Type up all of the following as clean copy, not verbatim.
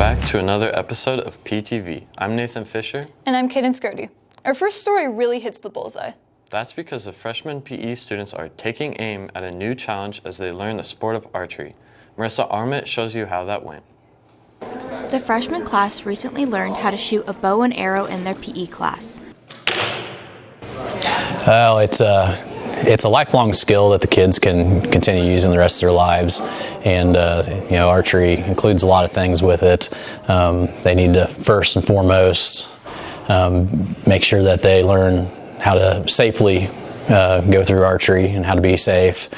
back to another episode of PTV. I'm Nathan Fisher. And I'm Kaden Scrody. Our first story really hits the bullseye. That's because the freshman PE students are taking aim at a new challenge as they learn the sport of archery. Marissa Armit shows you how that went. The freshman class recently learned how to shoot a bow and arrow in their PE class. Well, it's a lifelong skill that the kids can continue using the rest of their lives, and archery includes a lot of things with it. They need to first and foremost make sure that they learn how to safely go through archery and how to be safe,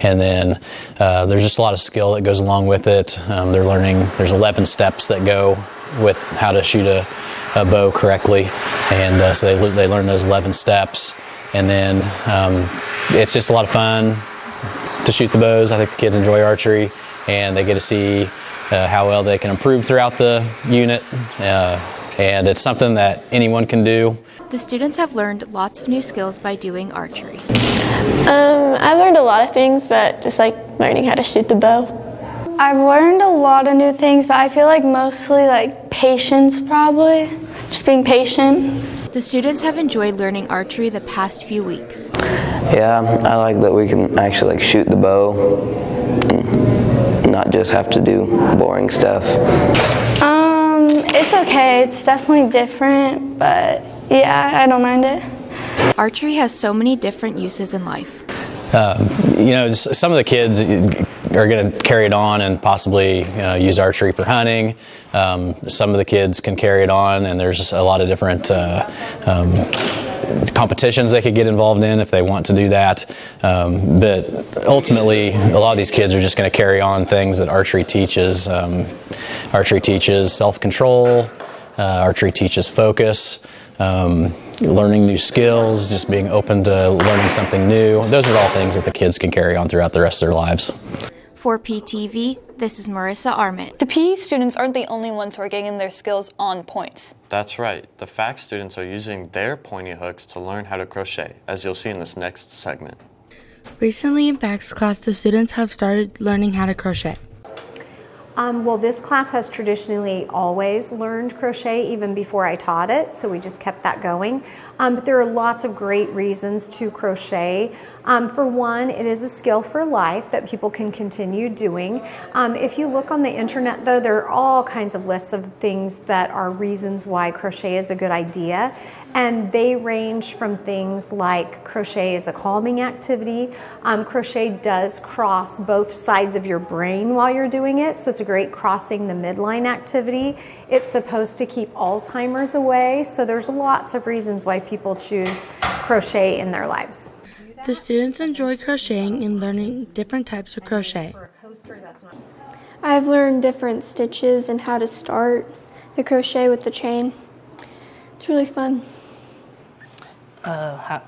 and then there's just a lot of skill that goes along with it. They're learning. There's 11 steps that go with how to shoot a bow correctly, and so they learn those 11 steps. And then it's just a lot of fun to shoot the bows. I think the kids enjoy archery, and they get to see how well they can improve throughout the unit. And it's something that anyone can do. The students have learned lots of new skills by doing archery. I learned a lot of things, but just like learning how to shoot the bow. I've learned a lot of new things, but I feel like mostly like patience probably. Just being patient. The students have enjoyed learning archery the past few weeks. Yeah, I like that we can actually shoot the bow and not just have to do boring stuff. It's okay. It's definitely different, but yeah, I don't mind it. Archery has so many different uses in life. Some of the kids are going to carry it on and possibly use archery for hunting. Some of the kids can carry it on, and there's a lot of different competitions they could get involved in if they want to do that. But ultimately, a lot of these kids are just going to carry on things that archery teaches. Archery teaches self-control. Archery teaches focus. Learning new skills, just being open to learning something new. Those are all things that the kids can carry on throughout the rest of their lives. For PTV, this is Marissa Armit. The PE students aren't the only ones who are getting their skills on point. That's right. The FAC students are using their pointy hooks to learn how to crochet, as you'll see in this next segment. Recently in FAC's class, the students have started learning how to crochet. Well, this class has traditionally always learned crochet even before I taught it, so we just kept that going. But there are lots of great reasons to crochet. For one, it is a skill for life that people can continue doing. If you look on the internet, though, there are all kinds of lists of things that are reasons why crochet is a good idea. And they range from things like crochet is a calming activity. Crochet does cross both sides of your brain while you're doing it, so it's a great crossing the midline activity. It's supposed to keep Alzheimer's away, so there's lots of reasons why people choose crochet in their lives. The students enjoy crocheting and learning different types of crochet. I've learned different stitches and how to start the crochet with the chain. It's really fun.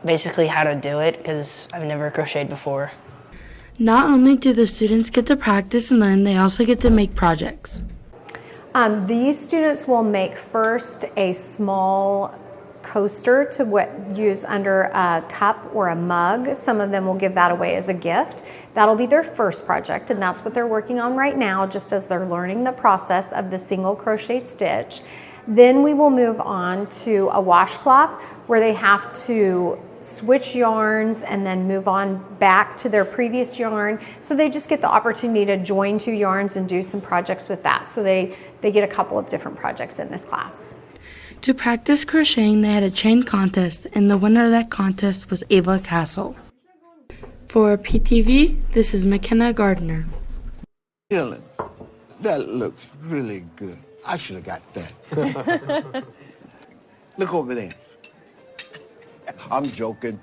Basically how to do it, because I've never crocheted before. Not only do the students get to practice and learn, they also get to make projects. These students will make first a small coaster to use under a cup or a mug. Some of them will give that away as a gift. That'll be their first project, and that's what they're working on right now, just as they're learning the process of the single crochet stitch. Then we will move on to a washcloth where they have to switch yarns and then move on back to their previous yarn. So they just get the opportunity to join two yarns and do some projects with that. So they get a couple of different projects in this class. To practice crocheting, they had a chain contest, and the winner of that contest was Ava Castle. For PTV, this is McKenna Gardner. Dylan, that looks really good. I should have got that. Look over there. I'm joking.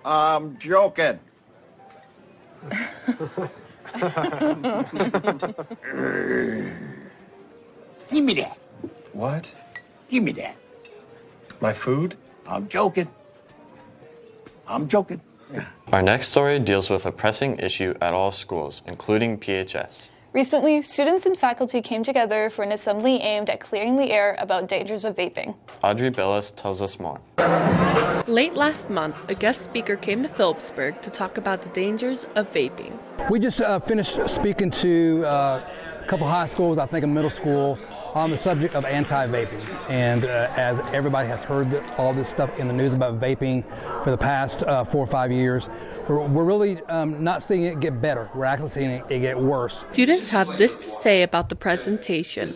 I'm joking. Give me that. What? Give me that. My food? I'm joking. I'm joking. Our next story deals with a pressing issue at all schools, including PHS. Recently, students and faculty came together for an assembly aimed at clearing the air about dangers of vaping. Audrey Billis tells us more. Late last month, a guest speaker came to Phillipsburg to talk about the dangers of vaping. We just finished speaking to a couple high schools, I think a middle school, on the subject of anti-vaping. And as everybody has heard all this stuff in the news about vaping for the past 4 or 5 years, we're really not seeing it get better. We're actually seeing it get worse. Students have this to say about the presentation.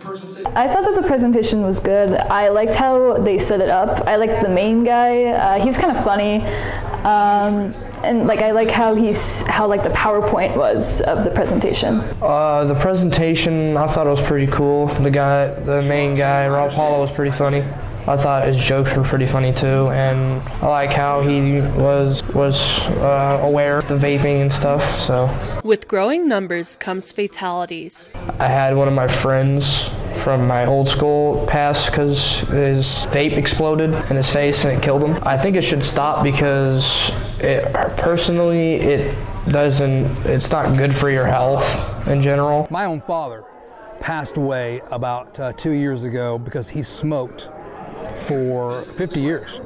I thought that the presentation was good. I liked how they set it up. I liked the main guy. He's kind of funny. And like I like how like the PowerPoint was of the presentation. The presentation, I thought it was pretty cool. The main guy, Rob Paula, was pretty funny. I thought his jokes were pretty funny too, and I like how he was aware of the vaping and stuff. So, with growing numbers comes fatalities. I had one of my friends from my old school pass because his vape exploded in his face and it killed him. I think it should stop because it's not good for your health in general. My own father passed away about 2 years ago because he smoked for 50 years.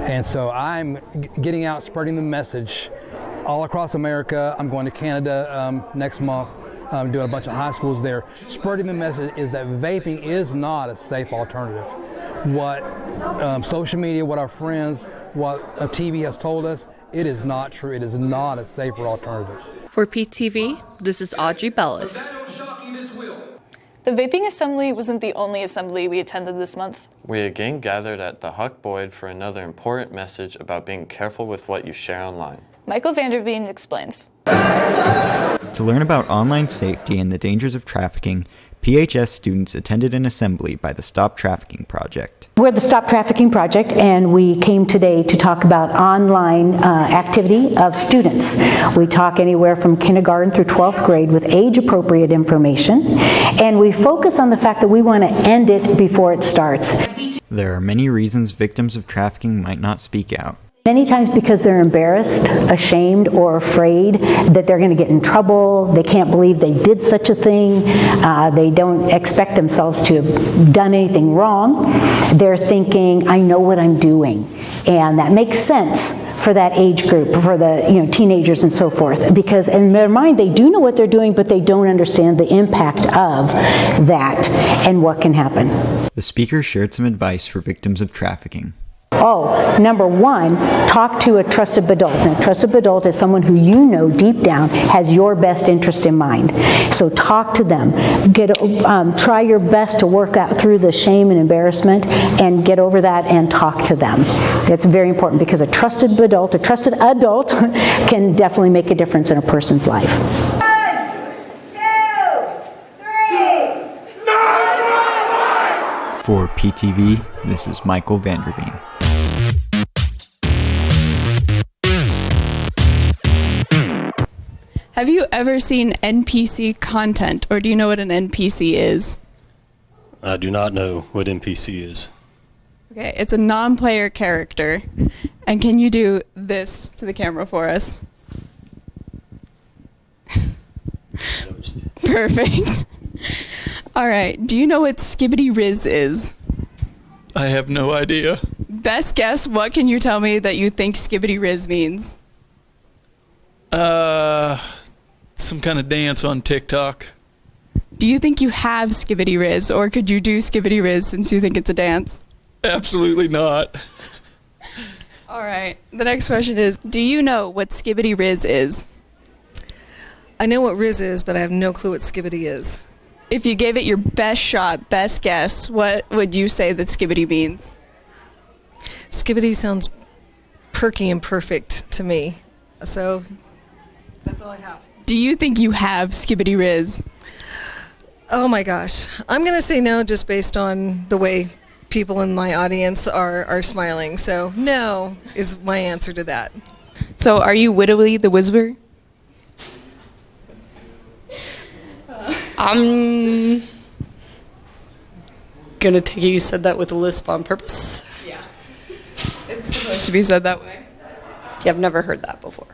And so I'm getting out, spreading the message all across America. I'm going to Canada next month, doing a bunch of high schools there. Spreading the message is that vaping is not a safe alternative. What social media, what our friends, what TV has told us, it is not true. It is not a safer alternative. For PTV, this is Audrey Bellis. The vaping assembly wasn't the only assembly we attended this month. We again gathered at the Huck Boyd for another important message about being careful with what you share online. Michael Vanderveen explains. To learn about online safety and the dangers of trafficking, PHS students attended an assembly by the Stop Trafficking Project. We're the Stop Trafficking Project, and we came today to talk about online activity of students. We talk anywhere from kindergarten through 12th grade with age-appropriate information, and we focus on the fact that we want to end it before it starts. There are many reasons victims of trafficking might not speak out. Many times because they're embarrassed, ashamed, or afraid that they're going to get in trouble. They can't believe they did such a thing. They don't expect themselves to have done anything wrong. They're thinking, I know what I'm doing. And that makes sense for that age group, for the teenagers and so forth, because in their mind they do know what they're doing, but they don't understand the impact of that and what can happen. The speaker shared some advice for victims of trafficking. Number one, talk to a trusted adult. And a trusted adult is someone who you know deep down has your best interest in mind. So talk to them. Try your best to work out through the shame and embarrassment and get over that and talk to them. It's very important because a trusted adult can definitely make a difference in a person's life. For PTV, this is Michael Vanderveen. Have you ever seen NPC content, or do you know what an NPC is? I do not know what NPC is. Okay, it's a non-player character. And can you do this to the camera for us? Perfect. All right, do you know what SkibbyRZ is? I have no idea. Best guess, what can you tell me that you think SkibbyRZ means? Some kind of dance on TikTok. Do you think you have SkibbyRZ, or could you do SkibbyRZ since you think it's a dance? Absolutely not. All right, the next question is, do you know what SkibbyRZ is? I know what Riz is, but I have no clue what Skibbity is. If you gave it your best shot, best guess, what would you say that Skibbity means? Skibbity sounds perky and perfect to me. So that's all I have. Do you think you have SkibbyRZ? Oh my gosh. I'm going to say no just based on the way people in my audience are smiling. So no is my answer to that. So are you Wittily the Whisper? I'm gonna take it you said that with a lisp on purpose. Yeah. It's supposed to be said that way. Yeah, I've never heard that before.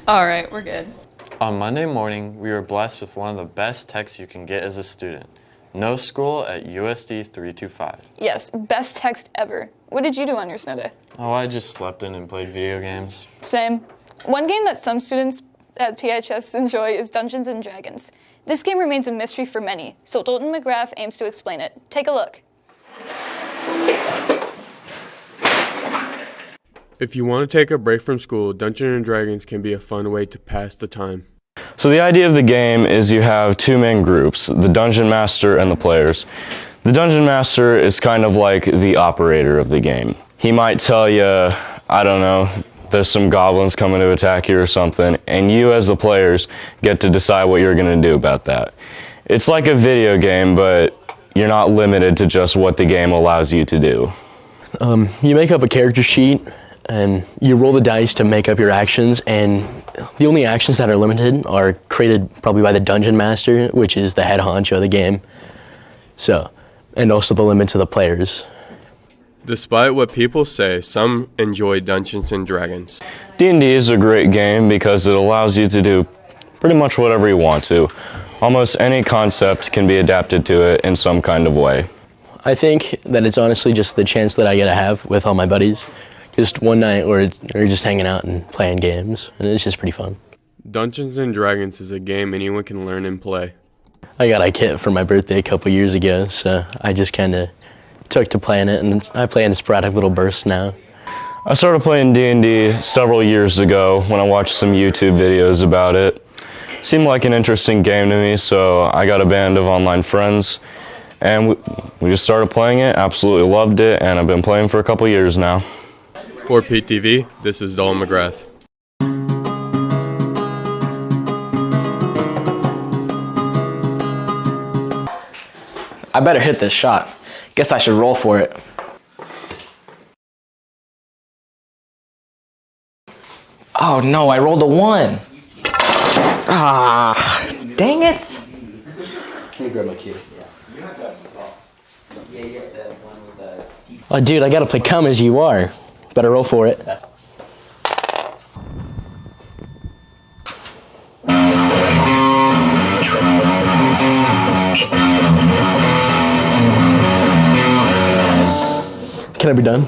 All right, we're good. On Monday morning, we were blessed with one of the best texts you can get as a student. No school at USD 325. Yes, best text ever. What did you do on your snow day? Oh, I just slept in and played video games. Same. One game that some students at PHS enjoy is Dungeons & Dragons. This game remains a mystery for many, so Dalton McGrath aims to explain it. Take a look. If you want to take a break from school, Dungeons & Dragons can be a fun way to pass the time. So the idea of the game is you have two main groups, the Dungeon Master and the players. The Dungeon Master is kind of like the operator of the game. He might tell you, I don't know, there's some goblins coming to attack you or something, and you as the players get to decide what you're going to do about that. It's like a video game, but you're not limited to just what the game allows you to do. You make up a character sheet, and you roll the dice to make up your actions, and the only actions that are limited are created probably by the Dungeon Master, which is the head honcho of the game. So, and also the limits of the players. Despite what people say, some enjoy Dungeons & Dragons. D&D is a great game because it allows you to do pretty much whatever you want to. Almost any concept can be adapted to it in some kind of way. I think that it's honestly just the chance that I get to have with all my buddies. Just one night or just hanging out and playing games, and it's just pretty fun. Dungeons & Dragons is a game anyone can learn and play. I got a kit for my birthday a couple years ago, so I just kind of took to playing it, and I play in sporadic little bursts now. I started playing D&D several years ago when I watched some YouTube videos about it. It seemed like an interesting game to me, so I got a band of online friends, and we just started playing it, absolutely loved it, and I've been playing for a couple years now. For PTV, this is Dalton McGrath. I better hit this shot. Guess I should roll for it. Oh no, I rolled a 1. Ah, dang it. Can you grab my cue? Oh dude, I gotta play Come As You Are. Better roll for it. Can I be done?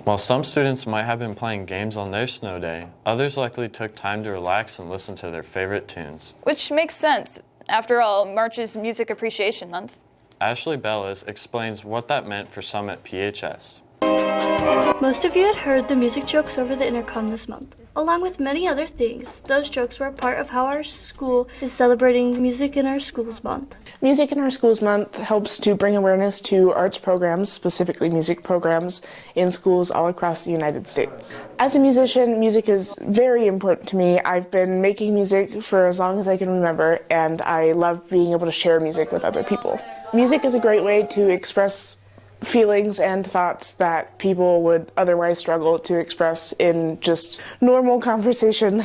While some students might have been playing games on their snow day, others likely took time to relax and listen to their favorite tunes. Which makes sense. After all, March is Music Appreciation Month. Ashley Bellis explains what that meant for some at PHS. Most of you had heard the music jokes over the intercom this month. Along with many other things, those jokes were a part of how our school is celebrating Music in Our Schools Month. Music in Our Schools Month helps to bring awareness to arts programs, specifically music programs, in schools all across the United States. As a musician, music is very important to me. I've been making music for as long as I can remember, and I love being able to share music with other people. Music is a great way to express feelings and thoughts that people would otherwise struggle to express in just normal conversation.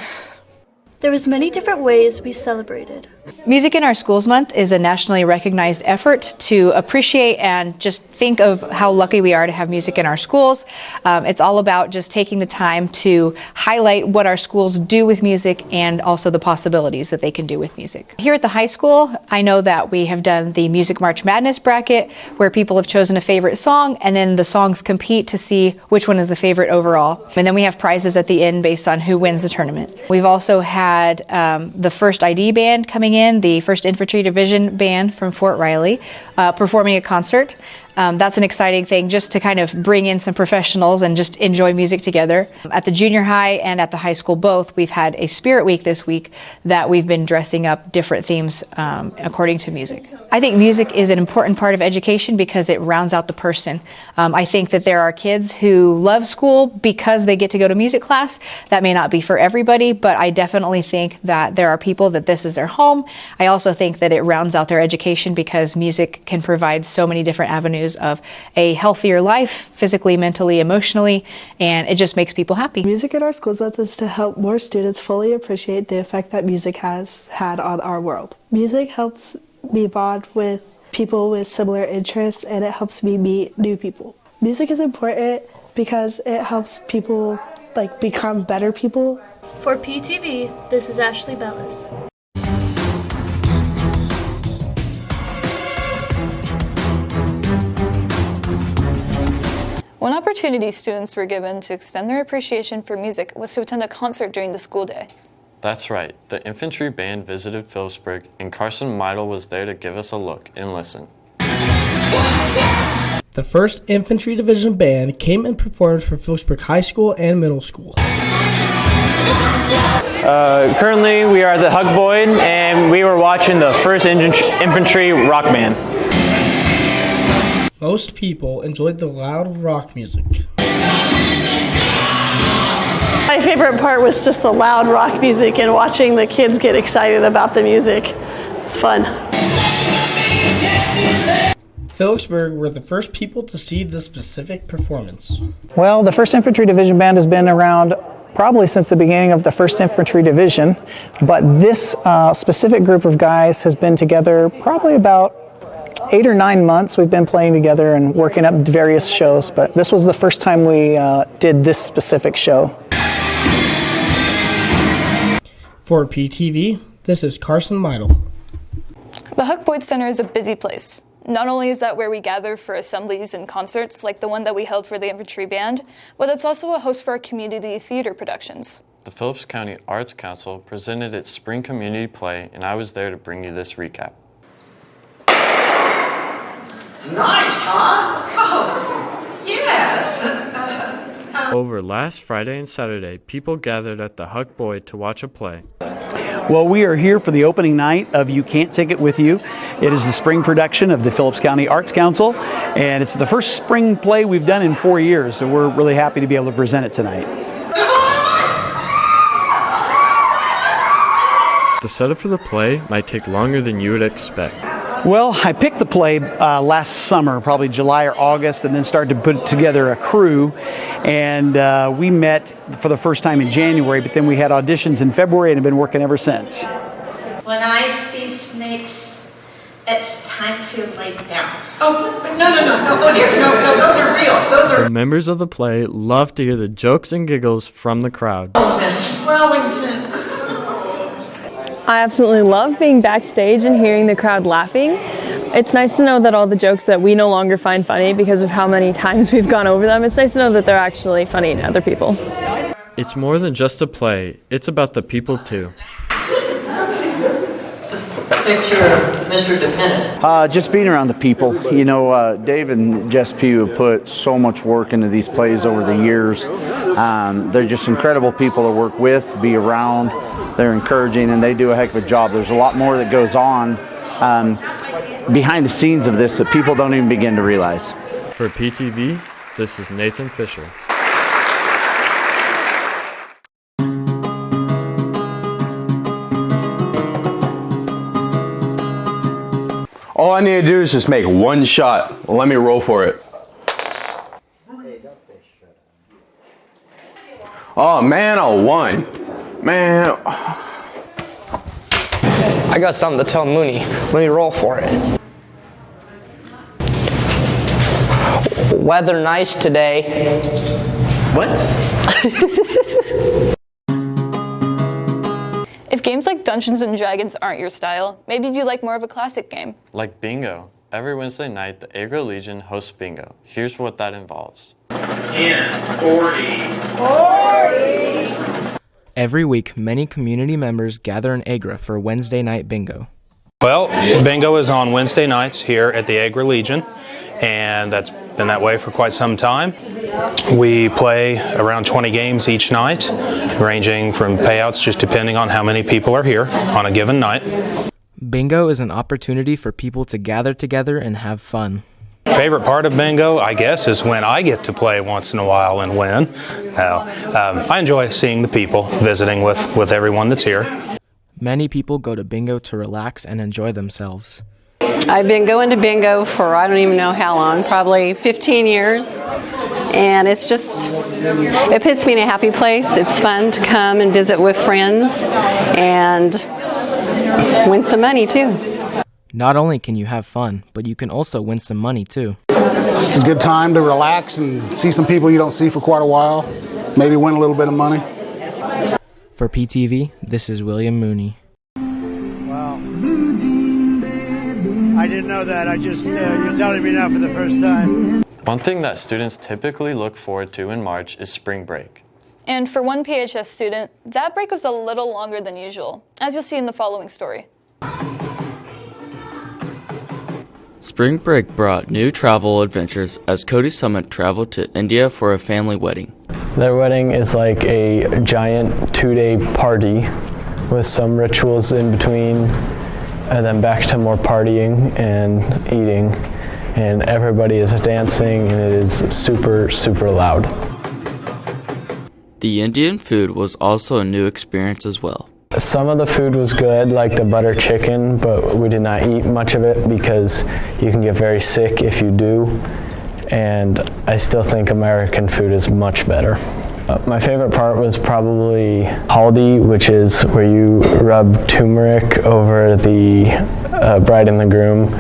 There was many different ways we celebrated. Music in Our Schools Month is a nationally recognized effort to appreciate and just think of how lucky we are to have music in our schools. It's all about just taking the time to highlight what our schools do with music and also the possibilities that they can do with music. Here at the high school, I know that we have done the Music March Madness bracket where people have chosen a favorite song and then the songs compete to see which one is the favorite overall. And then we have prizes at the end based on who wins the tournament. We've also had the first ID band coming in, the 1st Infantry Division band from Fort Riley, performing a concert. That's an exciting thing just to kind of bring in some professionals and just enjoy music together. At the junior high and at the high school both, we've had a spirit week this week that we've been dressing up different themes according to music. I think music is an important part of education because it rounds out the person. I think that there are kids who love school because they get to go to music class. That may not be for everybody, but I definitely think that there are people that this is their home. I also think that it rounds out their education because music can provide so many different avenues of a healthier life, physically, mentally, emotionally, and it just makes people happy. Music in Our Schools Month is to help more students fully appreciate the effect that music has had on our world. Music helps me bond with people with similar interests, and it helps me meet new people. Music is important because it helps people become better people. For PTV, this is Ashley Bellis. One opportunity students were given to extend their appreciation for music was to attend a concert during the school day. That's right, the Infantry band visited Phillipsburg, and Carson Meidel was there to give us a look and listen. The 1st Infantry Division band came and performed for Phillipsburg High School and Middle School. Currently, we are at the Hug Boyd, and we were watching the 1st Infantry rock band. Most people enjoyed the loud rock music. My favorite part was just the loud rock music and watching the kids get excited about the music. It's fun. Phillipsburg were the first people to see this specific performance. Well, the 1st Infantry Division Band has been around probably since the beginning of the 1st Infantry Division, but this specific group of guys has been together probably about 8 or 9 months. We've been playing together and working up various shows, but this was the first time we did this specific show. For PTV, this is Carson Meidel. The Huck Boyd Center is a busy place. Not only is that where we gather for assemblies and concerts like the one that we held for the Infantry Band, but it's also a host for our community theater productions. The Phillips County Arts Council presented its spring community play, and I was there to bring you this recap. Nice, huh? Oh, yes. Over last Friday and Saturday, people gathered at the Huck Boyd to watch a play. Well, we are here for the opening night of You Can't Take It With You. It is the spring production of the Phillips County Arts Council, and it's the first spring play we've done in 4 years, so we're really happy to be able to present it tonight. The setup for the play might take longer than you would expect. Well, I picked the play last summer, probably July or August, and then started to put together a crew. And we met for the first time in January, but then we had auditions in February and have been working ever since. When I see snakes, it's time to lay down. Oh, no, dear. No, those are real. Those are... The members of the play love to hear the jokes and giggles from the crowd. Oh, Miss Wellington. I absolutely love being backstage and hearing the crowd laughing. It's nice to know that all the jokes that we no longer find funny because of how many times we've gone over them, it's nice to know that they're actually funny to other people. It's more than just a play, it's about the people too. Picture of Mr. Dependent. Just being around the people. You know, Dave and Jess Pugh have put so much work into these plays over the years. They're just incredible people to work with, be around. They're encouraging, and they do a heck of a job. There's a lot more that goes on behind the scenes of this that people don't even begin to realize. For PTV, this is Nathan Fisher. All I need to do is just make one shot. Let me roll for it. Oh man, a 1. Man. I got something to tell Mooney. Let me roll for it. Weather nice today. What? If games like Dungeons & Dragons aren't your style, maybe you'd like more of a classic game. Like bingo. Every Wednesday night, the Agro Legion hosts bingo. Here's what that involves. 10, 40. Every week, many community members gather in Agra for Wednesday night bingo. Well, bingo is on Wednesday nights here at the Agri Legion, and that's been that way for quite some time. We play around 20 games each night, ranging from payouts just depending on how many people are here on a given night. Bingo is an opportunity for people to gather together and have fun. Favorite part of bingo, I guess, is when I get to play once in a while and win. I enjoy seeing the people, visiting with everyone that's here. Many people go to bingo to relax and enjoy themselves. I've been going to bingo for I don't even know how long, probably 15 years. And it's just, it puts me in a happy place. It's fun to come and visit with friends and win some money too. Not only can you have fun, but you can also win some money too. It's a good time to relax and see some people you don't see for quite a while. Maybe win a little bit of money. For PTV, this is William Mooney. Wow. I didn't know that. You're telling me now for the first time. One thing that students typically look forward to in March is spring break. And for one PHS student, that break was a little longer than usual, as you'll see in the following story. Spring break brought new travel adventures as Cody Summit traveled to India for a family wedding. Their wedding is like a giant 2-day party with some rituals in between, and then back to more partying and eating, and everybody is dancing, and it is super, super loud. The Indian food was also a new experience as well. Some of the food was good, like the butter chicken, but we did not eat much of it because you can get very sick if you do, and I still think American food is much better. My favorite part was probably haldi, which is where you rub turmeric over the bride and the groom,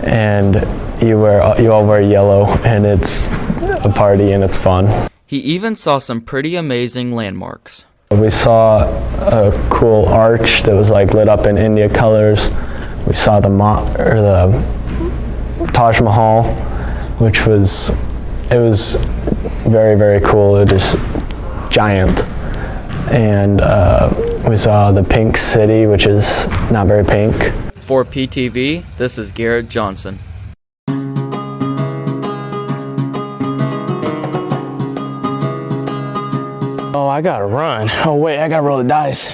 and you all wear yellow, and it's a party and it's fun. He even saw some pretty amazing landmarks. We saw a cool arch that was like lit up in India colors. We saw the Taj Mahal, which was very, very cool. It is giant. And we saw the Pink City, which is not very pink. For PTV, this is Garrett Johnson. Oh, I gotta run. Oh wait, I gotta roll the dice.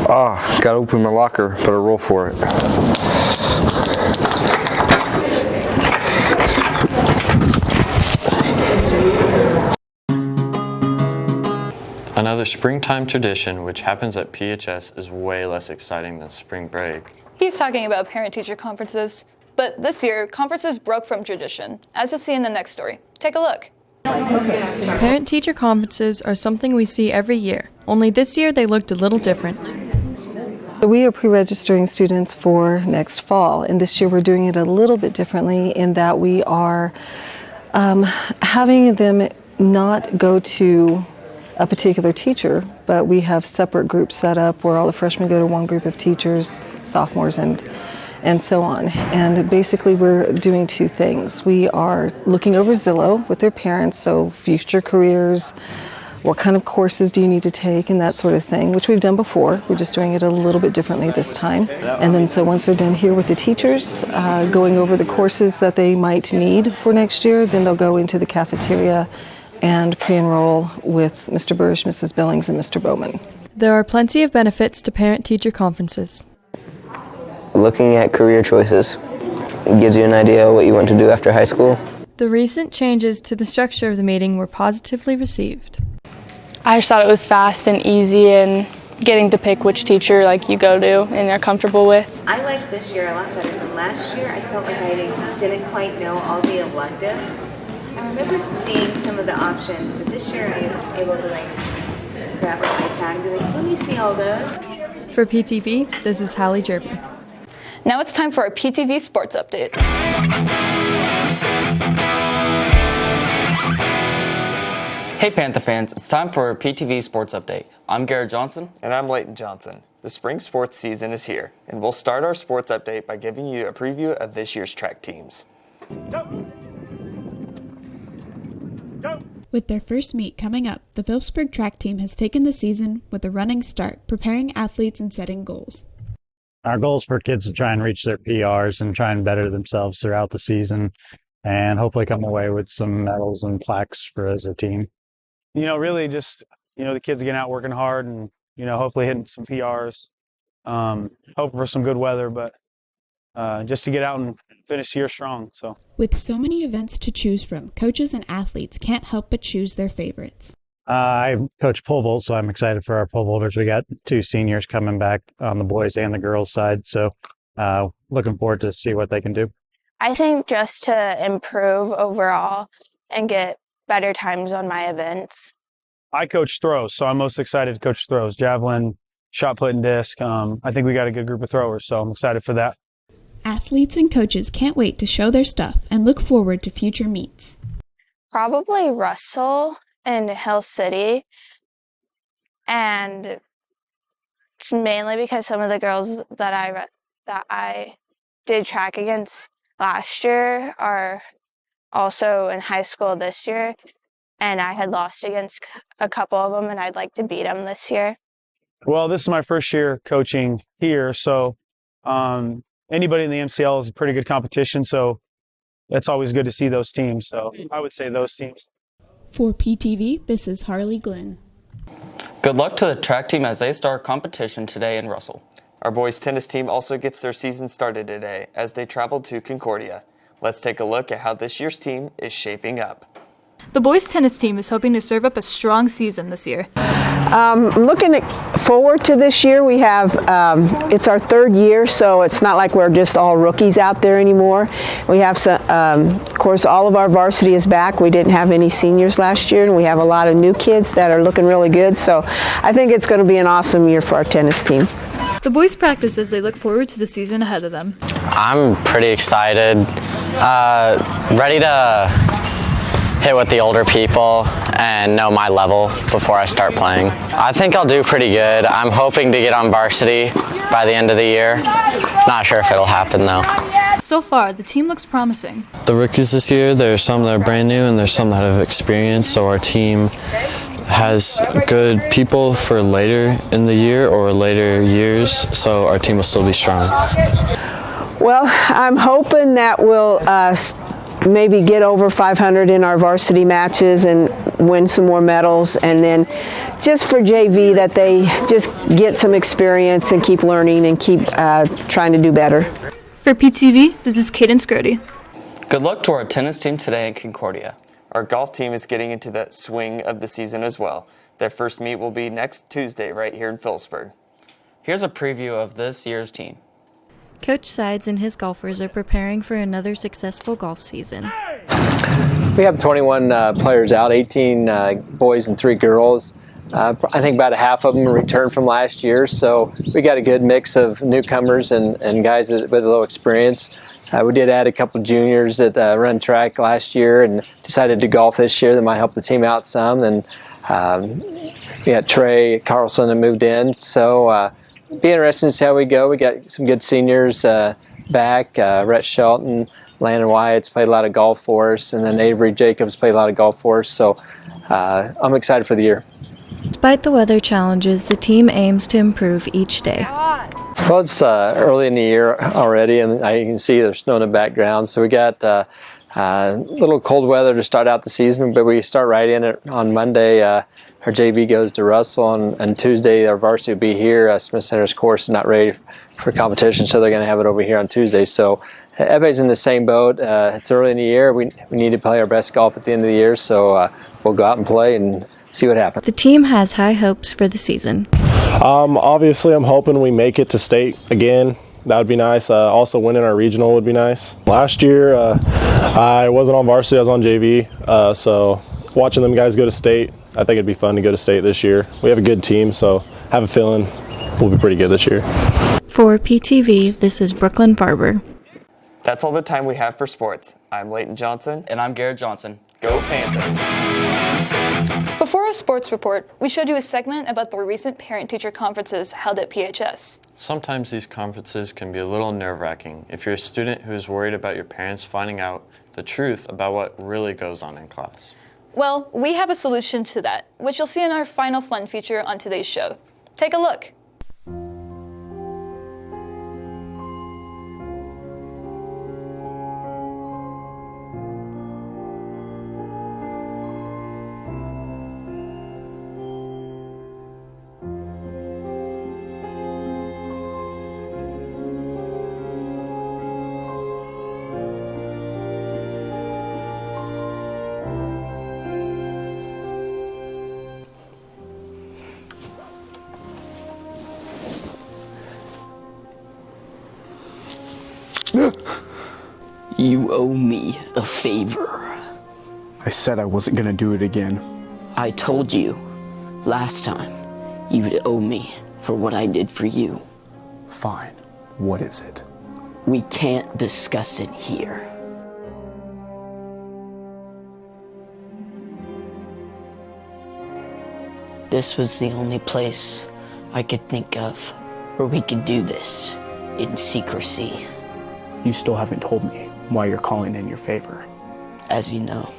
Ah, gotta open my locker, better roll for it. Another springtime tradition which happens at PHS is way less exciting than spring break. He's talking about parent-teacher conferences, but this year, conferences broke from tradition, as you'll see in the next story. Take a look. Parent-teacher conferences are something we see every year, only this year they looked a little different. We are pre-registering students for next fall, and this year we're doing it a little bit differently in that we are having them not go to a particular teacher, but we have separate groups set up where all the freshmen go to one group of teachers, sophomores and so on. And basically we're doing two things. We are looking over Zillow with their parents, so future careers, what kind of courses do you need to take and that sort of thing, which we've done before. We're just doing it a little bit differently this time. And then so once they're done here with the teachers, going over the courses that they might need for next year, then they'll go into the cafeteria and pre-enroll with Mr. Bursch, Mrs. Billings, and Mr. Bowman. There are plenty of benefits to parent-teacher conferences. Looking at career choices, it gives you an idea of what you want to do after high school. The recent changes to the structure of the meeting were positively received. I just thought it was fast and easy and getting to pick which teacher you go to and you're comfortable with. I liked this year a lot better than last year. I felt like I didn't quite know all the electives. I remember seeing some of the options, but this year I was able to just grab my iPad and be like, let me see all those. For PTV, this is Hallie Jerby. Now it's time for our PTV Sports Update. Hey Panther fans, it's time for our PTV Sports Update. I'm Garrett Johnson. And I'm Leighton Johnson. The spring sports season is here, and we'll start our sports update by giving you a preview of this year's track teams. With their first meet coming up, the Phillipsburg track team has taken the season with a running start, preparing athletes and setting goals. Our goal is for kids to try and reach their PRs and try and better themselves throughout the season and hopefully come away with some medals and plaques for as a team. Really just, the kids getting out working hard and, hopefully hitting some PRs, hoping for some good weather, but just to get out and finish the year strong. So, with so many events to choose from, coaches and athletes can't help but choose their favorites. I coach pole vault, so I'm excited for our pole vaulters. We got 2 seniors coming back on the boys and the girls side, so looking forward to see what they can do. I think just to improve overall and get better times on my events. I coach throws, so I'm most excited to coach throws, javelin, shot put and disc. I think we got a good group of throwers, so I'm excited for that. Athletes and coaches can't wait to show their stuff and look forward to future meets. Probably Russell and Hill City, and it's mainly because some of the girls that I that I did track against last year are also in high school this year, and I had lost against a couple of them, and I'd like to beat them this year. Well, this is my first year coaching here, so anybody in the MCL is a pretty good competition, so it's always good to see those teams. So I would say those teams. For PTV, this is Harley Glynn. Good luck to the track team as they start competition today in Russell. Our boys tennis team also gets their season started today as they travel to Concordia. Let's take a look at how this year's team is shaping up. The boys tennis team is hoping to serve up a strong season this year. Looking forward to this year, we have, it's our third year, so it's not like we're just all rookies out there anymore. We have some, of course, all of our varsity is back. We didn't have any seniors last year, and we have a lot of new kids that are looking really good, so I think it's going to be an awesome year for our tennis team. The boys practice as they look forward to the season ahead of them. I'm pretty excited, ready to hit with the older people and know my level before I start playing. I think I'll do pretty good. I'm hoping to get on varsity by the end of the year. Not sure if it'll happen though. So far, the team looks promising. The rookies this year, there's some that are brand new and there's some that have experience, so our team has good people for later in the year or later years, so our team will still be strong. Well, I'm hoping that we'll maybe get over 500 in our varsity matches and win some more medals, and then just for JV that they just get some experience and keep learning and keep trying to do better. For PTV, this is Cadence Grody. Good luck to our tennis team today in Concordia. Our golf team is getting into the swing of the season as well. Their first meet will be next Tuesday right here in Phillipsburg. Here's a preview of this year's team. Coach Sides and his golfers are preparing for another successful golf season. We have 21 players out, 18 boys and 3 girls. I think about a half of them returned from last year, so we got a good mix of newcomers and guys with a little experience. We did add a couple juniors that run track last year and decided to golf this year. That might help the team out some. And we got Trey Carlson that moved in, so be interesting to see how we go. We got some good seniors back. Rhett Shelton, Landon Wyatt's played a lot of golf for us, and then Avery Jacobs played a lot of golf for us. So I'm excited for the year. Despite the weather challenges, the team aims to improve each day. Well, it's early in the year already, and you can see there's snow in the background. So we got a little cold weather to start out the season, but we start right in it on Monday. Our JV goes to Russell, and Tuesday our varsity will be here. Smith Center's course is not ready for competition, so they're going to have it over here on Tuesday. So everybody's in the same boat. It's early in the year. We need to play our best golf at the end of the year, so we'll go out and play and see what happens. The team has high hopes for the season. Obviously, I'm hoping we make it to state again. That would be nice. Also, winning our regional would be nice. Last year, I wasn't on varsity. I was on JV. So watching them guys go to state, I think it'd be fun to go to state this year. We have a good team, so I have a feeling we'll be pretty good this year. For PTV, this is Brooklyn Farber. That's all the time we have for sports. I'm Leighton Johnson. And I'm Garrett Johnson. Go Panthers! Before our sports report, we showed you a segment about the recent parent-teacher conferences held at PHS. Sometimes these conferences can be a little nerve-wracking if you're a student who is worried about your parents finding out the truth about what really goes on in class. Well, we have a solution to that, which you'll see in our final fun feature on today's show. Take a look. You owe me a favor. I said I wasn't gonna do it again. I told you last time you'd owe me for what I did for you. Fine. What is it? We can't discuss it here. This was the only place I could think of where we could do this. in secrecy. You still haven't told me why you're calling in your favor. As you know,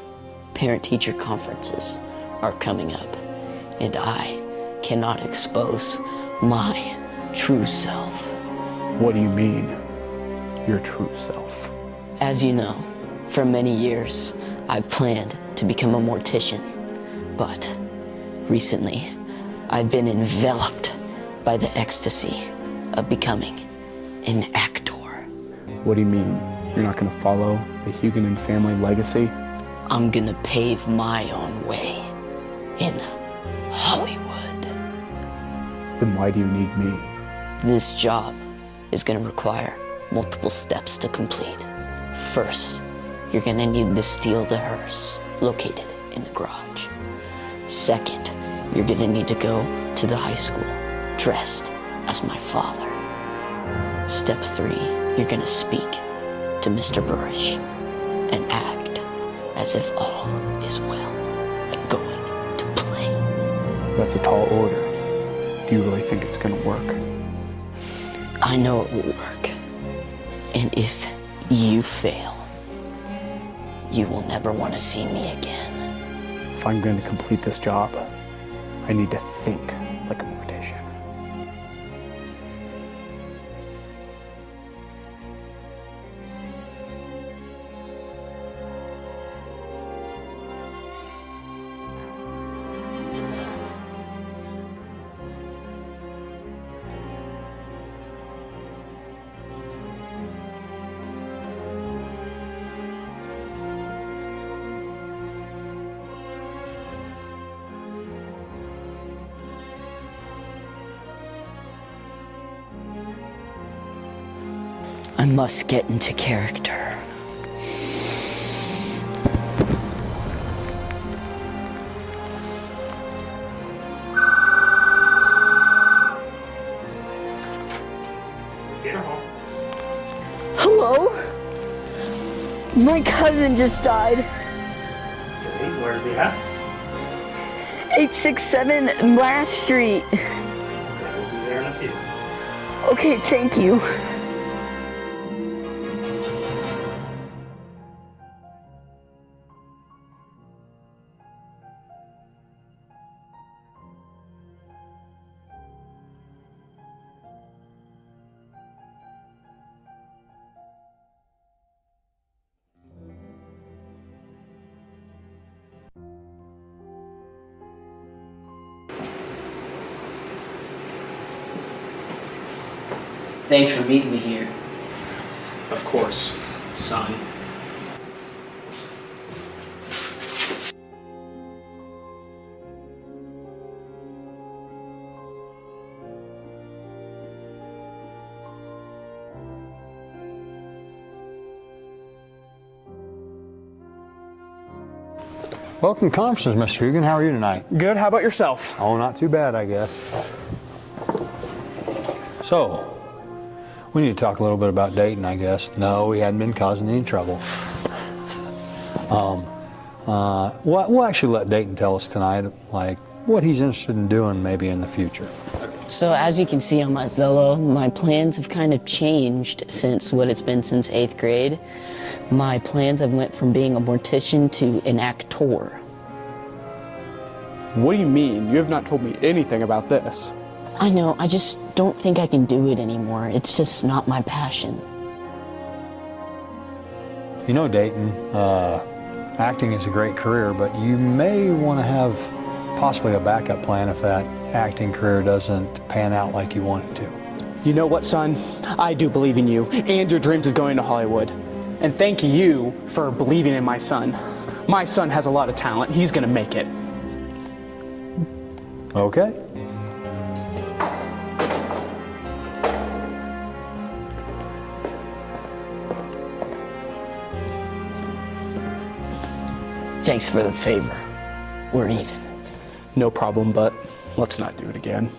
parent-teacher conferences are coming up, and I cannot expose my true self. What do you mean, your true self? As you know, for many years, I've planned to become a mortician, but recently, I've been enveloped by the ecstasy of becoming an actor. What do you mean? You're not gonna follow the Huguenin family legacy? I'm gonna pave my own way in Hollywood. Then why do you need me? This job is gonna require multiple steps to complete. First, you're gonna need to steal the hearse located in the garage. Second, you're gonna need to go to the high school dressed as my father. Step 3, you're gonna speak to Mr. Burrish and act as if all is well and going to plan. That's a tall order. Do you really think it's gonna work? I know it will work. And if you fail, you will never want to see me again. If I'm going to complete this job, I need to think like a mortician. I must get into character. Hello? My cousin just died. Okay, where's he at? 867 Last Street. We'll be there in a few. Okay, thank you. Thanks for meeting me here. Of course, son. Welcome to conferences, Mr. Hugan. How are you tonight? Good, how about yourself? Oh, not too bad, I guess. So, we need to talk a little bit about Dayton, I guess. No, we hadn't been causing any trouble. We'll actually let Dayton tell us tonight, like, what he's interested in doing maybe in the future. So as you can see on my Zello, my plans have kind of changed since what it's been since 8th grade. My plans have went from being a mortician to an actor. What do you mean? You have not told me anything about this. I know, I just don't think I can do it anymore. It's just not my passion. You know, Dayton, acting is a great career, but you may want to have possibly a backup plan if that acting career doesn't pan out like you want it to. You know what, son? I do believe in you and your dreams of going to Hollywood. And thank you for believing in my son. My son has a lot of talent. He's gonna make it. Okay. Thanks for the favor. We're even. No problem, but let's not do it again.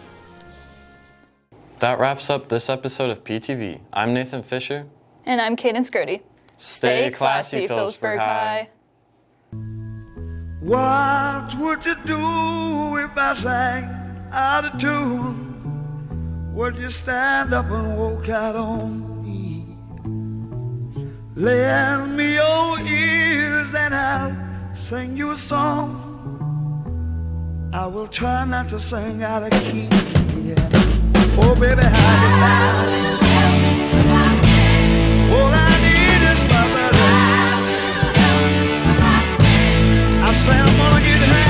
That wraps up this episode of PTV. I'm Nathan Fisher. And I'm Cadence Gertie. Stay classy, Phillipsburg High. What would you do if I sang out of tune? would you stand up and walk out on me? Lend me your ears and I'll sing you a song. I will try not to sing out of key. Yeah. Oh, baby, how do you all I need is my brother. I say I'm gonna get high.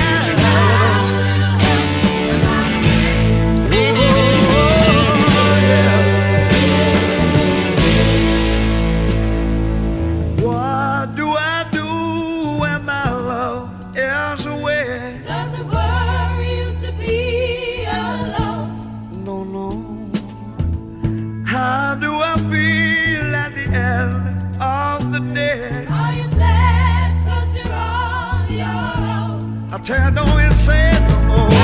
Tell don't say no more.